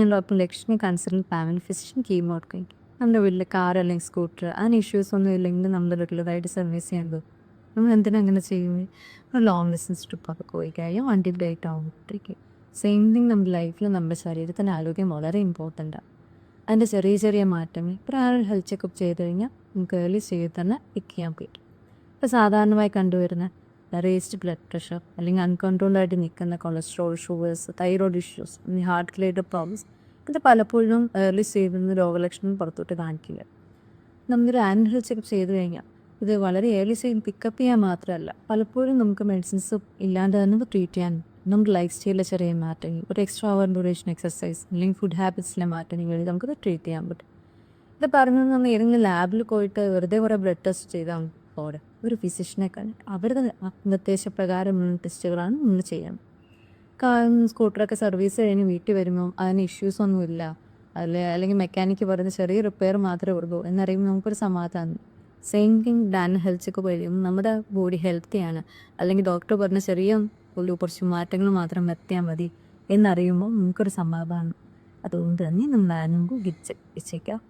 ഞാൻ doctor Lakshmi consultant family physician chemo clinic. നമ്മുടെ വീട്ടിൽ കാർ അല്ലെങ്കിൽ സ്കൂട്ടർ അങ്ങനെ ഇഷ്യൂസ് ഒന്നും ഇല്ലെങ്കിൽ നമ്മൾ റെഗുലറായിട്ട് സർവീസ് ചെയ്യുമ്പോൾ നമ്മൾ എന്തിനാ അങ്ങനെ ചെയ്യുന്നത്? ഒരു ലോങ് ഡിസ്റ്റൻസ് ട്രിപ്പൊക്കെ പോയി കഴിഞ്ഞാൽ വണ്ടി ബ്രേക്ക് ആകുമ്പോഴത്തേക്കും സെയിം തിങ് നമ്മുടെ ലൈഫിൽ നമ്മുടെ ശരീരത്തിൻ്റെ ആരോഗ്യം വളരെ ഇമ്പോർട്ടൻ്റാണ്. അതിൻ്റെ ചെറിയ ചെറിയ മാറ്റങ്ങൾ പ്രായർ ഹെൽത്ത് ചെക്കപ്പ് ചെയ്ത് കഴിഞ്ഞാൽ നമുക്ക് ഏർലി സ്റ്റേജിൽ തന്നെ പിക്ക് ചെയ്യാൻ പറ്റും. ഇപ്പോൾ സാധാരണമായി കണ്ടുവരുന്ന റേസ്ഡ് ബ്ലഡ് പ്രഷർ അല്ലെങ്കിൽ അൺകൺട്രോൾഡായിട്ട് നിൽക്കുന്ന cholesterol, sugars, thyroid issues, heart related problems ഇത് പലപ്പോഴും ഏർലി സ്റ്റേജിൽ നിന്ന് രോഗലക്ഷണം പുറത്തോട്ട് കാണിക്കില്ല. നമ്മളൊരു ആനുവൽ ഹെൽത്ത് ചെക്കപ്പ് ചെയ്ത് കഴിഞ്ഞാൽ ഇത് വളരെ ഏർലി സ്റ്റേജിൽ പിക്കപ്പ് ചെയ്യാൻ മാത്രമല്ല, പലപ്പോഴും നമുക്ക് മെഡിസിൻസ് ഇല്ലാണ്ട് തന്നെ ട്രീറ്റ് ചെയ്യാൻ നമ്മുടെ ലൈഫ് സ്റ്റൈലിലെ ചെറിയ മാറ്റങ്ങൾ, ഒരു എക്സ്ട്രാ അവർ ഡ്യൂറേഷൻ എക്സസൈസ് അല്ലെങ്കിൽ ഫുഡ് ഹാബിറ്റ്സിലെ മാറ്റങ്ങൾ വഴി നമുക്കത് ട്രീറ്റ് ചെയ്യാൻ പറ്റും. ഇത് പറഞ്ഞത് നമ്മൾ ഏതെങ്കിലും ലാബിൽ പോയിട്ട് വെറുതെ കുറേ ബ്ലഡ് ടെസ്റ്റ് ചെയ്താൽ പോരാ. ഒരു ഫിസിഷ്യനെ കണ്ടിട്ട് അവരുടെ നിർദ്ദേശപ്രകാരമുള്ള ടെസ്റ്റുകളാണ് നമ്മൾ ചെയ്യുന്നത്. സ്കൂട്ടറൊക്കെ സർവീസ് കഴിഞ്ഞ് വീട്ടിൽ വരുമ്പോൾ അതിന് ഇഷ്യൂസൊന്നുമില്ല, അല്ലെങ്കിൽ മെക്കാനിക്ക് പറയുന്ന ചെറിയ റിപ്പയർ മാത്രമേ ഉള്ളൂ എന്നറിയുമ്പോൾ നമുക്കൊരു സമാധാനം. സെയിം തിങ് ഹെൽത്ത് ചെക്കപ്പ് കഴിയും നമ്മുടെ ബോഡി ഹെൽത്തിയാണ്, അല്ലെങ്കിൽ ഡോക്ടർ പറഞ്ഞ ചെറിയ കുറച്ച് മാറ്റങ്ങൾ മാത്രം വരുത്തിയാൽ മതി എന്നറിയുമ്പോൾ നമുക്കൊരു സമാധാനം. അതുകൊണ്ട് തന്നെ നമ്മൾ ആനുവൽ വെച്ചേക്കാം.